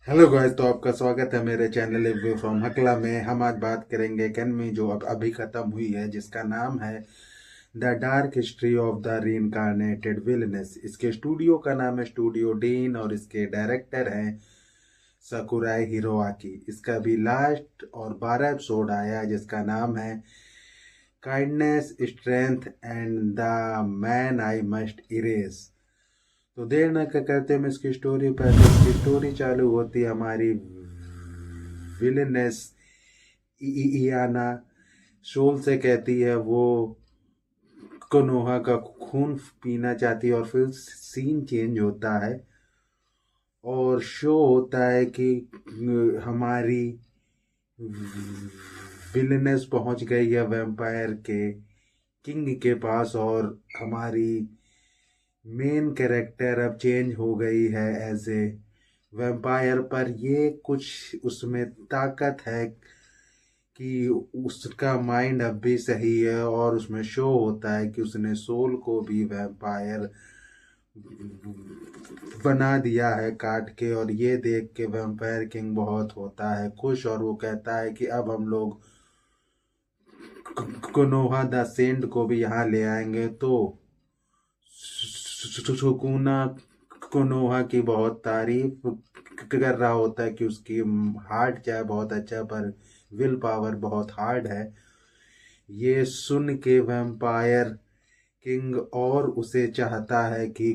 Hello guys, तो आपका स्वागत है मेरे चैनल रिव्यू फ्रॉम हकला में। हम आज बात करेंगे एकेडमी जो अब अभी खत्म हुई है, जिसका नाम है the dark history of the reincarnated villainess. इसके स्टूडियो का नाम है स्टूडियो डीन और इसके डायरेक्टर हैं सकुराई हिरोआकी। इसका भी लास्ट और 12 एपिसोड आया है, जिसका नाम है kindness, strength and the man I must erase. तो देर न करते हम इसकी स्टोरी पर। तो इसकी स्टोरी चालू होती है हमारी विलेनेस इयाना शोल से कहती है वो कोनोहा का खून पीना चाहती है, और फिर सीन चेंज होता है और शो होता है कि हमारी विलेनेस पहुंच गई है वैम्पायर के किंग के पास, और हमारी मेन कैरेक्टर अब चेंज हो गई है एज ए वैम्पायर। पर ये कुछ उसमें ताकत है कि उसका माइंड अब भी सही है, और उसमें शो होता है कि उसने सोल को भी वैम्पायर बना दिया है काट के। और ये देख के वैम्पायर किंग बहुत होता है खुश, और वो कहता है कि अब हम लोग कोनोहा द सेंट को भी यहाँ ले आएंगे। तो सुकुना कोनोहा की बहुत तारीफ कर रहा होता है कि उसकी हार्ट चाहे बहुत अच्छा, पर विल पावर बहुत हार्ड है। ये सुन के वैम्पायर किंग और उसे चाहता है कि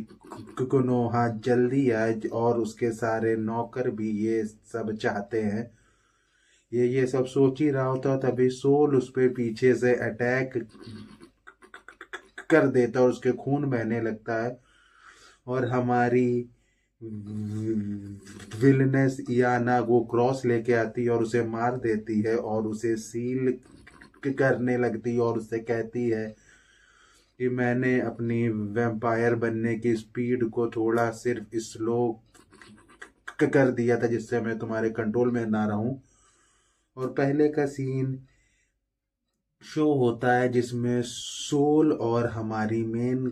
कोनोहा जल्दी आए, और उसके सारे नौकर भी ये सब चाहते हैं। ये सब सोच ही रहा होता, तभी सोल उस पे पीछे से अटैक कर देता है और उसके खून बहने लगता है, और हमारी विलनेस याना वो क्रॉस लेके आती है और उसे मार देती है और उसे सील करने लगती है, और उससे कहती है कि मैंने अपनी वैम्पायर बनने की स्पीड को थोड़ा सिर्फ स्लो कर दिया था, जिससे मैं तुम्हारे कंट्रोल में ना रहूं। और पहले का सीन शो होता है जिसमें सोल और हमारी मेन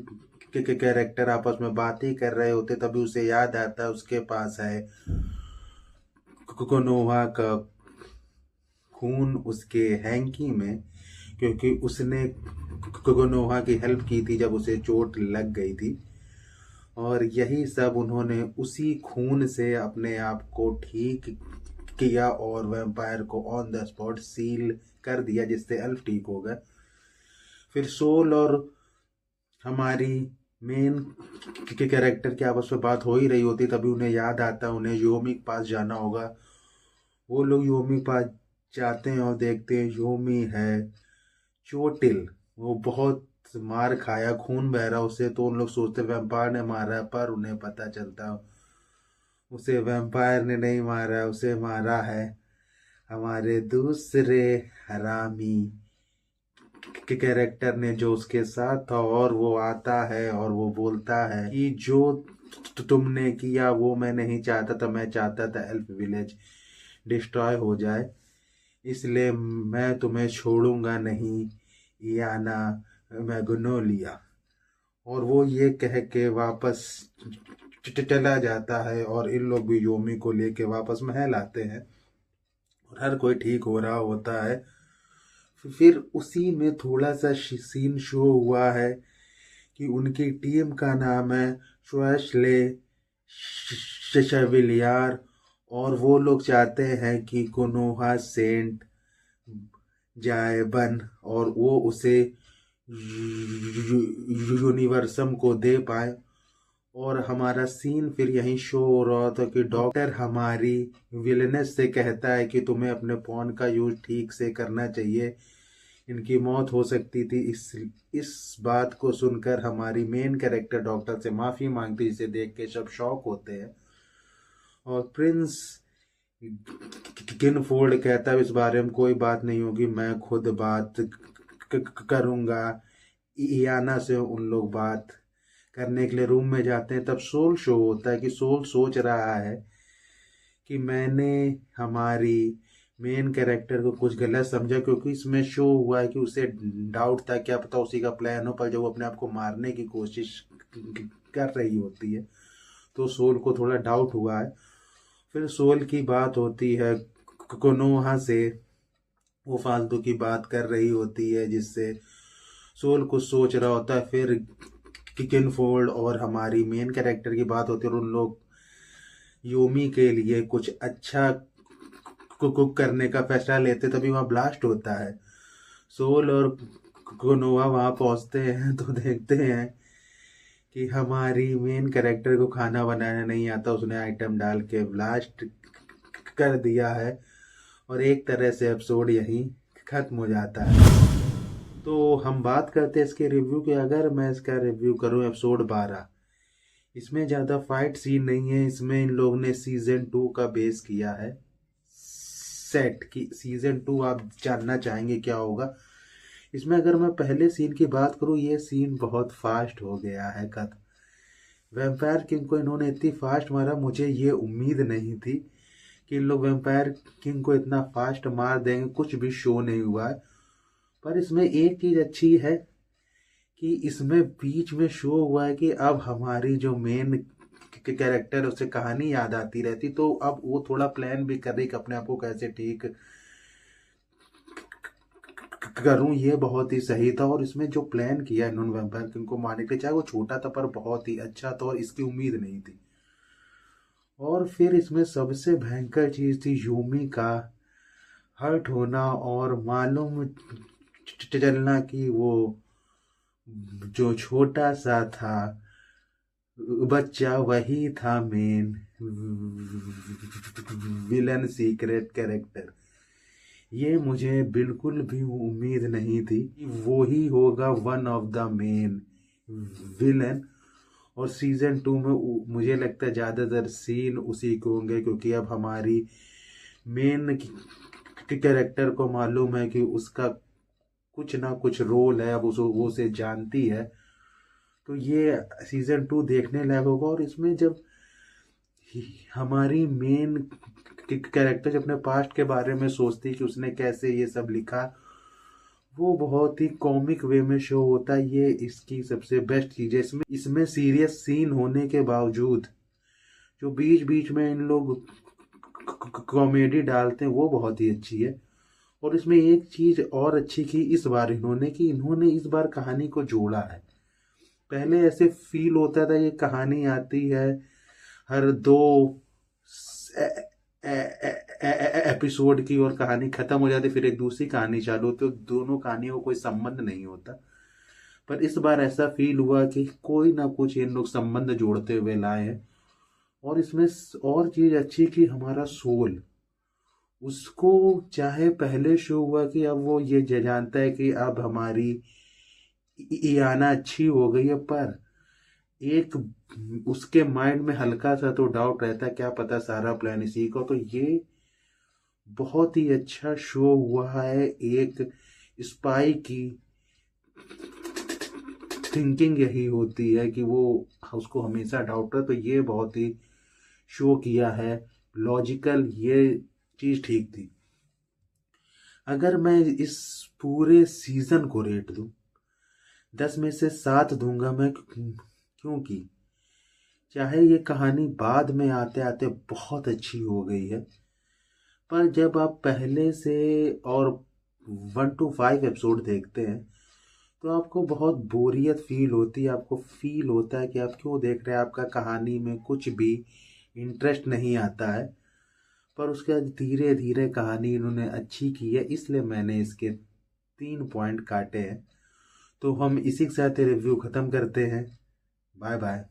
के कैरेक्टर आपस में बातें कर रहे होते, तभी उसे याद आता है उसके पास है कोनोहा का खून उसके हैंकी में, क्योंकि उसने कोनोहा की हेल्प की थी जब उसे चोट लग गई थी। और यही सब उन्होंने उसी खून से अपने आप को ठीक किया और वैम्पायर को ऑन द स्पॉट सील कर दिया, जिससे एल्फ ठीक हो गया। फिर सोल और हमारी मेन के कैरेक्टर की आपस में बात हो ही रही होती, तभी उन्हें याद आता है उन्हें योमी के पास जाना होगा। वो लोग योमी के पास जाते हैं और देखते हैं योमी है चोटिल। वो बहुत मार खाया, खून बह रहा उसे, तो उन लोग सोचते वैम्पायर ने मारा है, पर उन्हें पता चलता उसे वैम्पायर ने नहीं मारा, उसे मारा है हमारे दूसरे हरामी के कैरेक्टर ने जो उसके साथ था। और वो आता है और वो बोलता है कि जो तुमने किया वो मैं नहीं चाहता था, मैं चाहता था एल्फ विलेज डिस्ट्रॉय हो जाए, इसलिए मैं तुम्हें छोड़ूंगा नहीं याना मैग्नोलिया। और वो ये कह के वापस चला जाता है, और इन लोग भी योमी को लेके वापस महल आते हैं और हर कोई ठीक हो रहा होता है। फिर उसी में थोड़ा सा सीन शो हुआ है कि उनकी टीम का नाम है श्वेशले शशविलियार, और वो लोग चाहते हैं कि कोनोहा सेंट जाए बन, और वो उसे यूनिवर्सम को दे पाए। और हमारा सीन फिर यहीं शो हो रहा था कि डॉक्टर हमारी विलनेस से कहता है कि तुम्हें अपने फोन का यूज ठीक से करना चाहिए, इनकी मौत हो सकती थी। इस बात को सुनकर हमारी मेन कैरेक्टर डॉक्टर से माफी मांगती, जिसे देख के सब शॉक होते हैं। और प्रिंस किनफोल्ड कहता है इस बारे में कोई बात नहीं होगी, मैं खुद बात करूंगा इयाना से। उन लोग बात करने के लिए रूम में जाते हैं, तब सोल शो होता है कि सोल सोच रहा है कि मैंने हमारी मेन कैरेक्टर को कुछ गलत समझा, क्योंकि इसमें शो हुआ है कि उसे डाउट था क्या पता उसी का प्लान हो, पर जब वो अपने आप को मारने की कोशिश कर रही होती है तो सोल को थोड़ा डाउट हुआ है। फिर सोल की बात होती है कोनोहा से, वो फालतू की बात कर रही होती है जिससे सोल कुछ सोच रहा होता है। फिर किकनफोल्ड और हमारी मेन कैरेक्टर की बात होती है और उन लोग यूमी के लिए कुछ अच्छा कुक करने का फैसला लेते, तभी वहाँ ब्लास्ट होता है। सोल और कोनोहा वहाँ पहुँचते हैं तो देखते हैं कि हमारी मेन कैरेक्टर को खाना बनाना नहीं आता, उसने आइटम डाल के ब्लास्ट कर दिया है और एक तरह से एपिसोड यहीं खत्म हो जाता है। तो हम बात करते हैं इसके रिव्यू के। अगर मैं इसका रिव्यू करूं एपिसोड 12, इसमें ज़्यादा फाइट सीन नहीं है। इसमें इन लोगों ने सीजन 2 का बेस किया है सेट की। सीजन 2 आप जानना चाहेंगे क्या होगा इसमें। अगर मैं पहले सीन की बात करूं, ये सीन बहुत फास्ट हो गया है खत्म। वैम्पायर किंग को इन्होंने इतनी फास्ट मारा, मुझे ये उम्मीद नहीं थी कि इन लोग वैम्पायर किंग को इतना फास्ट मार देंगे। कुछ भी शो नहीं हुआ है, पर इसमें एक चीज़ अच्छी है कि इसमें बीच में शो हुआ है कि अब हमारी जो मेन कैरेक्टर उसे कहानी याद आती रहती, तो अब वो थोड़ा प्लान भी कर रही कि अपने आप को कैसे ठीक करूं। ये बहुत ही सही था और इसमें जो प्लान किया इन्होंने वैम्पायर किंग को मारने के लिए, चाहे वो छोटा था पर बहुत ही अच्छा था और इसकी उम्मीद नहीं थी। और फिर इसमें सबसे भयंकर चीज थी यूमी का हर्ट होना और मालूम चलना कि वो जो छोटा सा था बच्चा वही था मेन विलन सीक्रेट कैरेक्टर। ये मुझे बिल्कुल भी उम्मीद नहीं थी कि वो ही होगा one of the main villain. और सीजन 2 में मुझे लगता है ज़्यादातर सीन उसी के होंगे, क्योंकि अब हमारी मेन कैरेक्टर को मालूम है कि उसका कुछ ना कुछ रोल है, अब वो उसे जानती है। तो ये सीजन 2 देखने लायक होगा। और इसमें जब हमारी मेन कैरेक्टर जब अपने पास्ट के बारे में सोचती है कि उसने कैसे ये सब लिखा, वो बहुत ही कॉमिक वे में शो होता है। ये इसकी सबसे बेस्ट चीज़ है। इसमें सीरियस सीन होने के बावजूद जो बीच बीच में इन लोग कॉमेडी डालते हैं वो बहुत ही अच्छी है। और इसमें एक चीज़ और अच्छी की इस बार इन्होंने इस बार कहानी को जोड़ा है। पहले ऐसे फील होता था ये कहानी आती है हर 2 एपिसोड की और कहानी खत्म हो जाती, फिर एक दूसरी कहानी चालू होती, तो दोनों कहानियों का कोई संबंध नहीं होता। पर इस बार ऐसा फील हुआ कि कोई ना कुछ इन लोग संबंध जोड़ते हुए लाए हैं। और इसमें और चीज अच्छी कि हमारा सोल, उसको चाहे पहले शो हुआ कि अब वो ये जानता है कि अब हमारी इयाना अच्छी हो गई है, पर एक उसके माइंड में हल्का सा तो डाउट रहता है, क्या पता सारा प्लान इसी का। तो ये बहुत ही अच्छा शो हुआ है। एक स्पाई की थिंकिंग यही होती है कि वो उसको हमेशा डाउट है, तो ये बहुत ही शो किया है लॉजिकल। ये चीज ठीक थी। अगर मैं इस पूरे सीजन को रेट दूं, 10 में से 7 दूंगा मैं, क्योंकि चाहे ये कहानी बाद में आते आते बहुत अच्छी हो गई है, पर जब आप पहले से और 1 to 5 एपिसोड देखते हैं तो आपको बहुत बोरियत फील होती है। आपको फील होता है कि आप क्यों देख रहे हैं, आपका कहानी में कुछ भी इंटरेस्ट नहीं आता है। पर उसके बाद धीरे धीरे कहानी इन्होंने अच्छी की है, इसलिए मैंने इसके 3 पॉइंट काटे हैं। तो हम इसी के साथ रिव्यू ख़त्म करते हैं। Bye bye.